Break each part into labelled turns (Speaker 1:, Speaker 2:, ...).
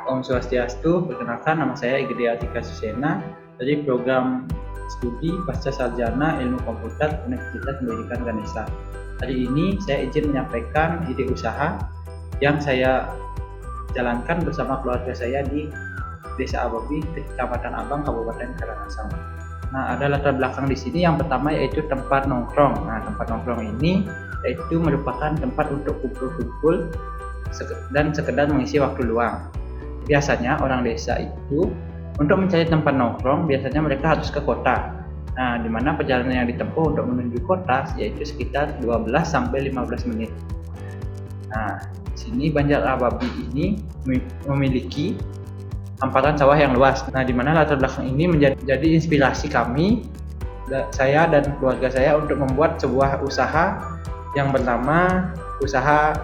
Speaker 1: Om Swastiastu, perkenalkan nama saya Igede Atika Susena dari program studi Pasca Sarjana Ilmu Komputer Universitas Pendidikan Ganesha. Hari ini saya izin menyampaikan ide usaha yang saya jalankan bersama keluarga saya di Desa Ababi, Kecamatan Abang, Kabupaten Karangasem. Nah, ada latar belakang di sini. Yang pertama yaitu tempat nongkrong. Nah, tempat nongkrong ini yaitu merupakan tempat untuk kumpul-kumpul dan sekedar mengisi waktu luang. Biasanya orang desa itu untuk mencari tempat nongkrong biasanya mereka harus ke kota. Nah, di mana perjalanan yang ditempuh untuk menuju kota yaitu sekitar 12 sampai 15 menit. Nah, di sini Banjar Ababi ini memiliki hamparan sawah yang luas. Nah, di mana latar belakang ini menjadi inspirasi kami, saya dan keluarga saya untuk membuat sebuah usaha yang bernama usaha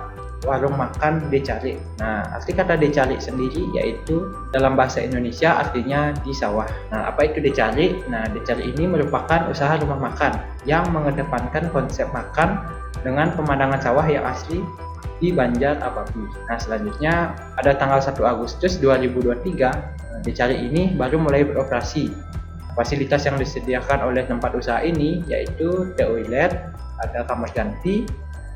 Speaker 1: warung makan Decalik. Nah, arti kata Decalik sendiri yaitu dalam bahasa Indonesia artinya di sawah. Nah, apa itu Decalik? Nah, Decalik ini merupakan usaha rumah makan yang mengedepankan konsep makan dengan pemandangan sawah yang asli di Banjar Ababi. Nah, selanjutnya ada tanggal 1 Agustus 2023, Decalik ini baru mulai beroperasi. Fasilitas yang disediakan oleh tempat usaha ini yaitu toilet, ada kamar ganti,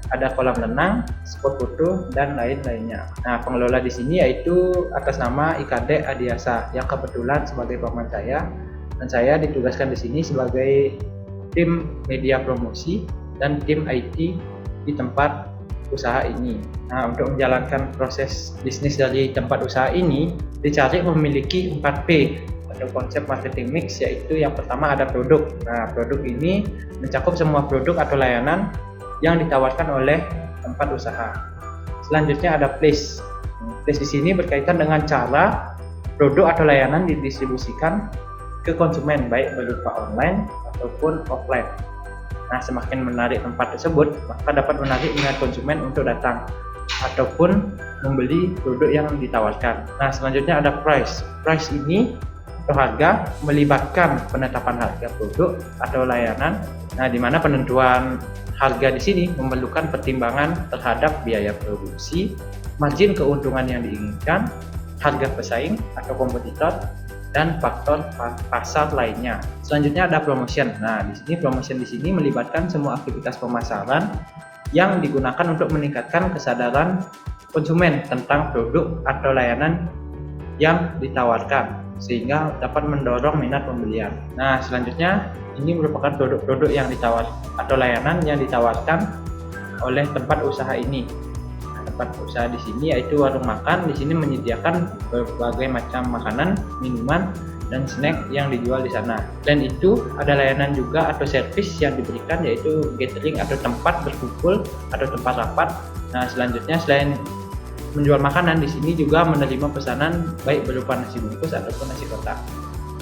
Speaker 1: ada kolam renang, spot foto, dan lain-lainnya. Nah, pengelola di sini yaitu atas nama Ikade Adiasa yang kebetulan sebagai paman saya, dan saya ditugaskan di sini sebagai tim media promosi dan tim IT di tempat usaha ini. Nah, untuk menjalankan proses bisnis dari tempat usaha ini, Decalik memiliki 4P atau konsep marketing mix, yaitu yang pertama ada produk. Nah, produk ini mencakup semua produk atau layanan yang ditawarkan oleh tempat usaha. Selanjutnya ada place. Place di sini berkaitan dengan cara produk atau layanan didistribusikan ke konsumen baik berupa online ataupun offline. Nah, semakin menarik tempat tersebut, maka dapat menarik minat konsumen untuk datang ataupun membeli produk yang ditawarkan. Nah, selanjutnya ada price. Price ini atau harga melibatkan penetapan harga produk atau layanan. Nah, di mana penentuan harga di sini memerlukan pertimbangan terhadap biaya produksi, margin keuntungan yang diinginkan, harga pesaing atau kompetitor, dan faktor pasar lainnya. Selanjutnya ada promotion. Nah, di sini promotion di sini melibatkan semua aktivitas pemasaran yang digunakan untuk meningkatkan kesadaran konsumen tentang produk atau layanan yang ditawarkan sehingga dapat mendorong minat pembelian. Nah, selanjutnya ini merupakan produk-produk yang ditawarkan atau layanan yang ditawarkan oleh tempat usaha ini. Nah, tempat usaha di sini yaitu warung makan. Di sini menyediakan berbagai macam makanan, minuman, dan snack yang dijual di sana. Dan itu ada layanan juga atau servis yang diberikan yaitu gathering atau tempat berkumpul atau tempat rapat. Nah, selanjutnya selain menjual makanan, di sini juga menerima pesanan baik berupa nasi bungkus ataupun nasi kotak.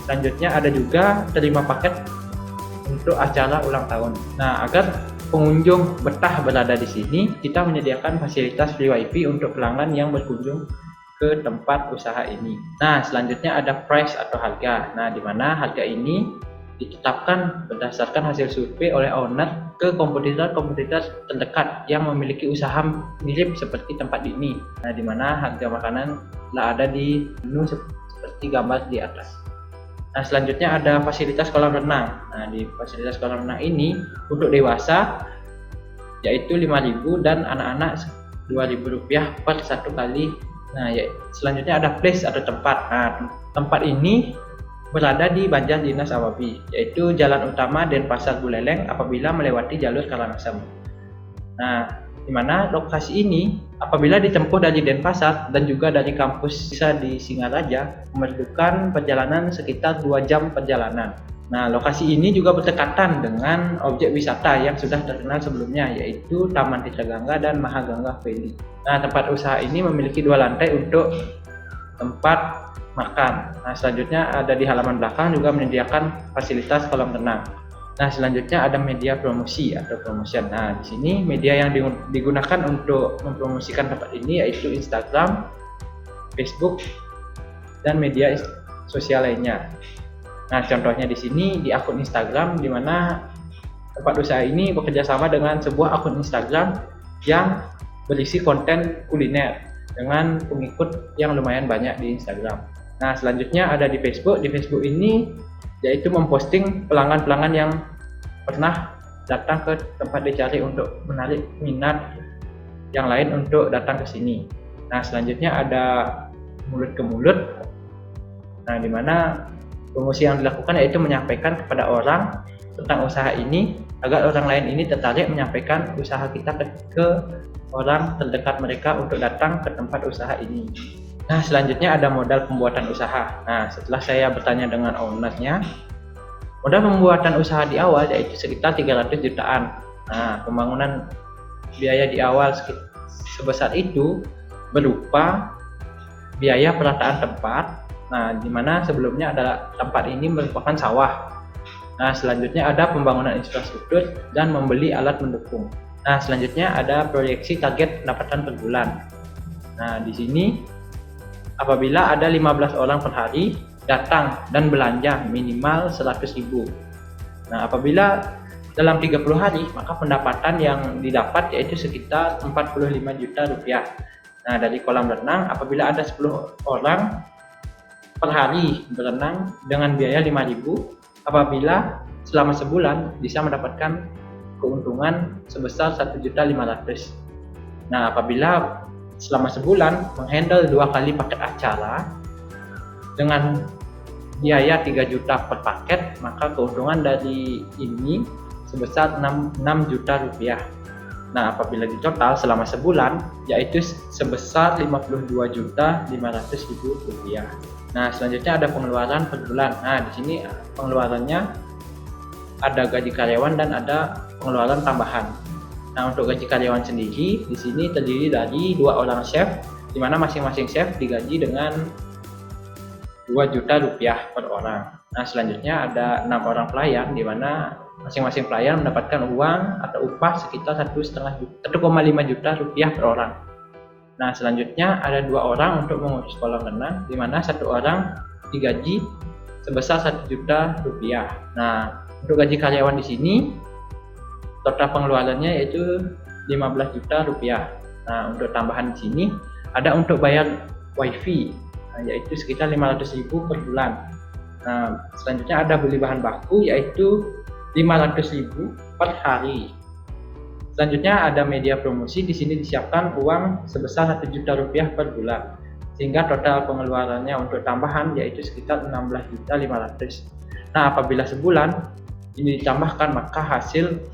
Speaker 1: Selanjutnya ada juga terima paket untuk acara ulang tahun. Nah, agar pengunjung betah berada di sini, kita menyediakan fasilitas free wifi untuk pelanggan yang berkunjung ke tempat usaha ini. Nah, selanjutnya ada price atau harga. Nah, di mana harga ini ditetapkan berdasarkan hasil survei oleh owner ke kompetitor-kompetitor terdekat yang memiliki usaha mirip seperti tempat ini. Nah, di mana harga makanan telah ada di menu seperti gambar di atas. Nah, selanjutnya ada fasilitas kolam renang. Nah, di fasilitas kolam renang ini untuk dewasa yaitu 5.000 dan anak-anak Rp2.000 per satu kali. Nah, selanjutnya ada place atau tempat. Nah, tempat ini berada di Banjar Dinas Ababi, yaitu jalan utama Denpasar Buleleng apabila melewati jalur Karangasem. Nah, di mana lokasi ini apabila ditempuh dari Denpasar dan juga dari kampus bisa di Singaraja memerlukan perjalanan sekitar 2 jam perjalanan. Nah, lokasi ini juga berdekatan dengan objek wisata yang sudah terkenal sebelumnya yaitu Taman Tirtagangga dan Mahagangga Valley. Nah, tempat usaha ini memiliki 2 lantai untuk tempat makan. Nah, selanjutnya ada di halaman belakang juga menyediakan fasilitas kolam renang. Nah, selanjutnya ada media promosi atau promotion. Nah, di sini media yang digunakan untuk mempromosikan tempat ini yaitu Instagram, Facebook, dan media sosial lainnya. Nah, contohnya di sini di akun Instagram, di mana tempat usaha ini bekerja sama dengan sebuah akun Instagram yang berisi konten kuliner. dengan pengikut yang lumayan banyak di Instagram. Nah, selanjutnya ada di Facebook. Di Facebook ini yaitu memposting pelanggan-pelanggan yang pernah datang ke tempat dicari untuk menarik minat yang lain untuk datang ke sini. Nah, selanjutnya ada mulut ke mulut. Nah, di mana promosi yang dilakukan yaitu menyampaikan kepada orang tentang usaha ini agar orang lain ini tertarik menyampaikan usaha kita ke orang terdekat mereka untuk datang ke tempat usaha ini. Nah, selanjutnya ada modal pembuatan usaha. Nah, setelah saya bertanya dengan ownernya, modal pembuatan usaha di awal yaitu sekitar 300 jutaan. Nah, pembangunan biaya di awal sebesar itu berupa biaya perataan tempat. Nah, di mana sebelumnya adalah tempat ini merupakan sawah. Nah, selanjutnya ada pembangunan infrastruktur dan membeli alat mendukung. Nah, selanjutnya ada proyeksi target pendapatan per bulan. Nah, di sini apabila ada 15 orang per hari datang dan belanja minimal 100.000. Nah, apabila dalam 30 hari, maka pendapatan yang didapat yaitu sekitar 45 juta rupiah. Nah, dari kolam renang, apabila ada 10 orang per hari berenang dengan biaya 5.000, apabila selama sebulan bisa mendapatkan keuntungan sebesar 1.500.000. Nah, apabila selama sebulan menghandle 2 kali paket acara dengan biaya 3 juta per paket, maka keuntungan dari ini sebesar 6 juta rupiah. Nah, apabila di total selama sebulan yaitu sebesar 52.500.000 rupiah. Nah, selanjutnya ada pengeluaran per bulan. Nah, di sini pengeluarannya ada gaji karyawan dan ada pengeluaran tambahan. Nah, untuk gaji karyawan sendiri di sini terdiri dari 2 orang chef, di mana masing-masing chef digaji dengan 2 juta rupiah per orang. Nah, selanjutnya ada 6 orang pelayan, di mana masing-masing pelayan mendapatkan uang atau upah sekitar 1,5 juta rupiah per orang. Nah, selanjutnya ada 2 orang untuk mengurus kolam renang, di mana 1 orang digaji sebesar 1 juta rupiah. Nah, untuk gaji karyawan di sini total pengeluarannya yaitu 15 juta rupiah. Nah, untuk tambahan di sini ada untuk bayar wifi, yaitu sekitar 500.000 per bulan. Nah, selanjutnya ada beli bahan baku yaitu 500.000 per hari. Selanjutnya ada media promosi, di sini disiapkan uang sebesar 1 juta rupiah per bulan, sehingga total pengeluarannya untuk tambahan yaitu sekitar 16.500.000. Nah, apabila sebulan ini ditambahkan, maka hasil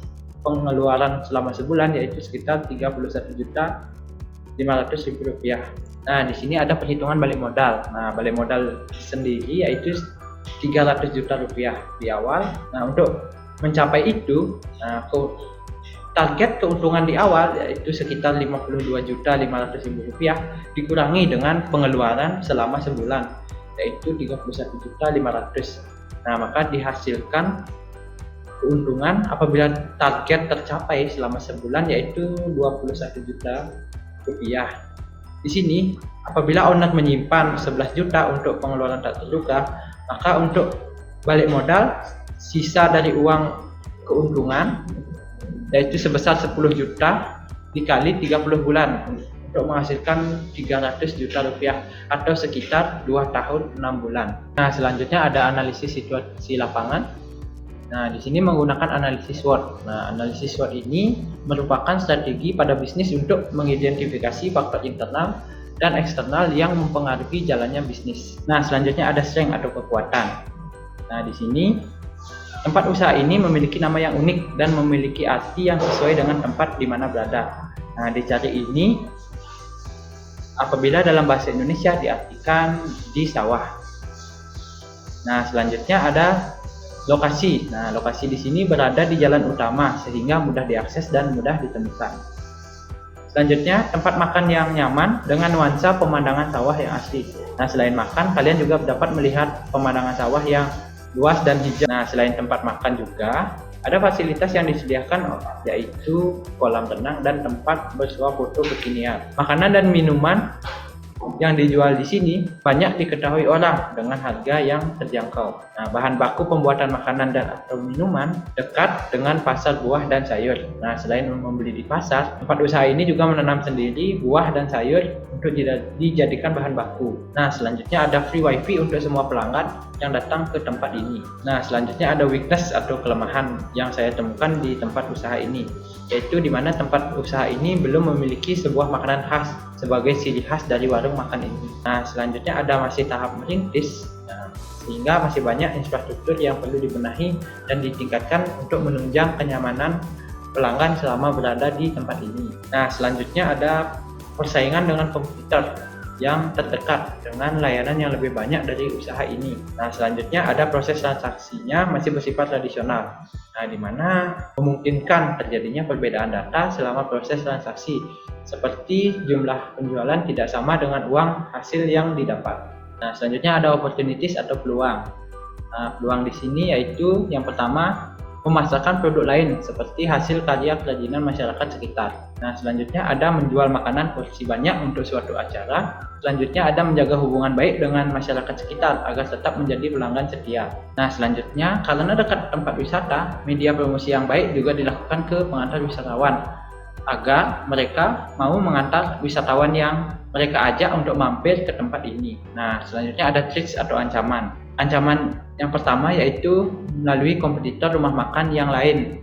Speaker 1: pengeluaran selama sebulan yaitu sekitar 31.500.000 rupiah. Nah, di sini ada perhitungan balik modal. Nah, balik modal sendiri yaitu 300 juta rupiah di awal. Nah, untuk mencapai itu, target keuntungan di awal yaitu sekitar 52.500.000 rupiah dikurangi dengan pengeluaran selama sebulan yaitu 31.500.000. Nah, maka dihasilkan keuntungan apabila target tercapai selama sebulan yaitu 21 juta rupiah. Di sini apabila owner menyimpan 11 juta untuk pengeluaran tak terduga, maka untuk balik modal sisa dari uang keuntungan yaitu sebesar 10 juta dikali 30 bulan untuk menghasilkan 300 juta rupiah atau sekitar 2 tahun 6 bulan. Nah, selanjutnya ada analisis situasi lapangan. Nah, di sini menggunakan analisis SWOT. Nah, analisis SWOT ini merupakan strategi pada bisnis untuk mengidentifikasi faktor internal dan eksternal yang mempengaruhi jalannya bisnis. Nah, selanjutnya ada strength atau kekuatan. Nah, di sini tempat usaha ini memiliki nama yang unik dan memiliki arti yang sesuai dengan tempat di mana berada. Nah, dicari ini apabila dalam bahasa Indonesia diartikan di sawah. Nah, selanjutnya ada lokasi. Nah, lokasi di sini berada di jalan utama sehingga mudah diakses dan mudah ditemukan. Selanjutnya, tempat makan yang nyaman dengan nuansa pemandangan sawah yang asli. Nah, selain makan, kalian juga dapat melihat pemandangan sawah yang luas dan hijau. Nah, selain tempat makan juga ada fasilitas yang disediakan yaitu kolam renang dan tempat bersuah foto kekinian. Makanan dan minuman yang dijual di sini banyak diketahui orang dengan harga yang terjangkau. Nah, bahan baku pembuatan makanan dan atau minuman dekat dengan pasar buah dan sayur. Nah, selain membeli di pasar, tempat usaha ini juga menanam sendiri buah dan sayur untuk dijadikan bahan baku. Nah, selanjutnya ada free wifi untuk semua pelanggan yang datang ke tempat ini. Nah, selanjutnya ada weakness atau kelemahan yang saya temukan di tempat usaha ini, yaitu di mana tempat usaha ini belum memiliki sebuah makanan khas sebagai ciri khas dari warung makan ini. Nah, selanjutnya ada masih tahap merintis, sehingga masih banyak infrastruktur yang perlu dibenahi dan ditingkatkan untuk menunjang kenyamanan pelanggan selama berada di tempat ini. Nah, selanjutnya ada persaingan dengan kompetitor yang terdekat dengan layanan yang lebih banyak dari usaha ini. Nah, selanjutnya ada proses transaksinya masih bersifat tradisional. Nah, di mana memungkinkan terjadinya perbedaan data selama proses transaksi, seperti jumlah penjualan tidak sama dengan uang hasil yang didapat. Nah, selanjutnya ada opportunities atau peluang. Nah, peluang di sini yaitu yang pertama, memasarkan produk lain seperti hasil karya kerajinan masyarakat sekitar. Nah, selanjutnya ada menjual makanan porsi banyak untuk suatu acara. Selanjutnya ada menjaga hubungan baik dengan masyarakat sekitar agar tetap menjadi pelanggan setia. Nah, selanjutnya karena dekat tempat wisata, media promosi yang baik juga dilakukan ke pengantar wisatawan agar mereka mau mengantar wisatawan yang mereka ajak untuk mampir ke tempat ini. Nah, selanjutnya ada tricks atau ancaman. Ancaman yang pertama yaitu melalui kompetitor rumah makan yang lain,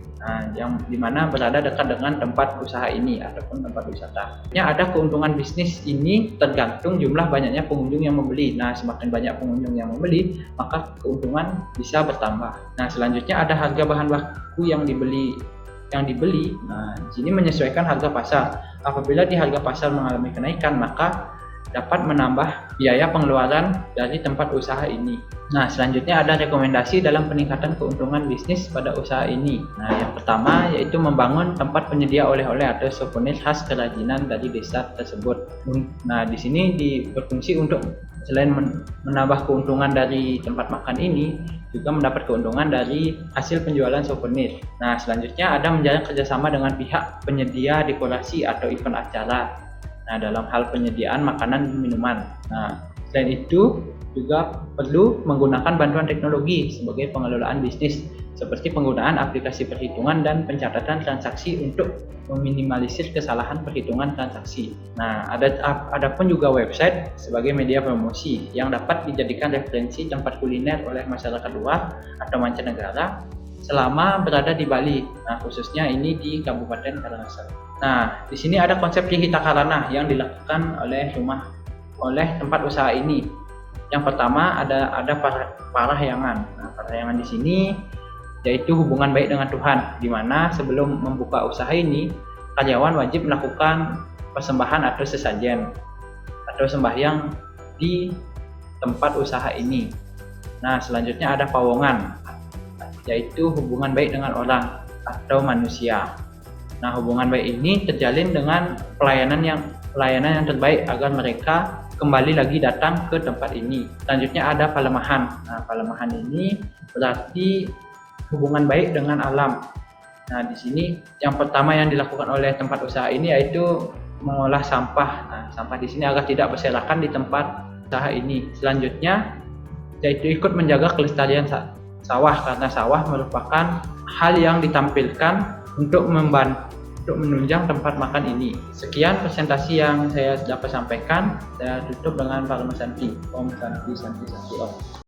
Speaker 1: yang dimana berada dekat dengan tempat usaha ini ataupun tempat wisata. Ada keuntungan bisnis ini tergantung jumlah banyaknya pengunjung yang membeli. Nah, semakin banyak pengunjung yang membeli, maka keuntungan bisa bertambah. Nah, selanjutnya ada harga bahan baku yang dibeli. Nah, di sini menyesuaikan harga pasar. Apabila di harga pasar mengalami kenaikan, maka dapat menambah biaya pengeluaran dari tempat usaha ini. Nah, selanjutnya ada rekomendasi dalam peningkatan keuntungan bisnis pada usaha ini. Nah, yang pertama yaitu membangun tempat penyedia oleh-oleh atau souvenir khas kerajinan dari desa tersebut. Nah, di sini berfungsi untuk selain menambah keuntungan dari tempat makan ini, juga mendapat keuntungan dari hasil penjualan souvenir. Nah, selanjutnya ada menjalin kerjasama dengan pihak penyedia dekorasi atau event acara. Nah, dalam hal penyediaan makanan dan minuman. Nah, selain itu juga perlu menggunakan bantuan teknologi sebagai pengelolaan bisnis, seperti penggunaan aplikasi perhitungan dan pencatatan transaksi untuk meminimalisir kesalahan perhitungan transaksi. Nah, ada pun juga website sebagai media promosi yang dapat dijadikan referensi tempat kuliner oleh masyarakat luar atau mancanegara selama berada di Bali. Nah, khususnya ini di Kabupaten Karangasem. Nah, di sini ada konsep Trihita Karana yang dilakukan oleh tempat usaha ini. Yang pertama ada parahyangan. Nah, parahyangan di sini yaitu hubungan baik dengan Tuhan, di mana sebelum membuka usaha ini, karyawan wajib melakukan persembahan atau sesajen atau sembahyang di tempat usaha ini. Nah, selanjutnya ada pawongan, yaitu hubungan baik dengan orang atau manusia. Nah, hubungan baik ini terjalin dengan pelayanan yang terbaik agar mereka kembali lagi datang ke tempat ini. Selanjutnya ada palemahan. Nah, palemahan ini berarti hubungan baik dengan alam. Nah, di sini yang pertama yang dilakukan oleh tempat usaha ini yaitu mengolah sampah. Nah, sampah di sini agar tidak berserakan di tempat usaha ini. Selanjutnya yaitu ikut menjaga kelestarian sawah, karena sawah merupakan hal yang ditampilkan untuk menunjang tempat makan ini. Sekian presentasi yang saya dapat sampaikan. Saya tutup dengan Pak Santi. Om Santi Santi Santi Om.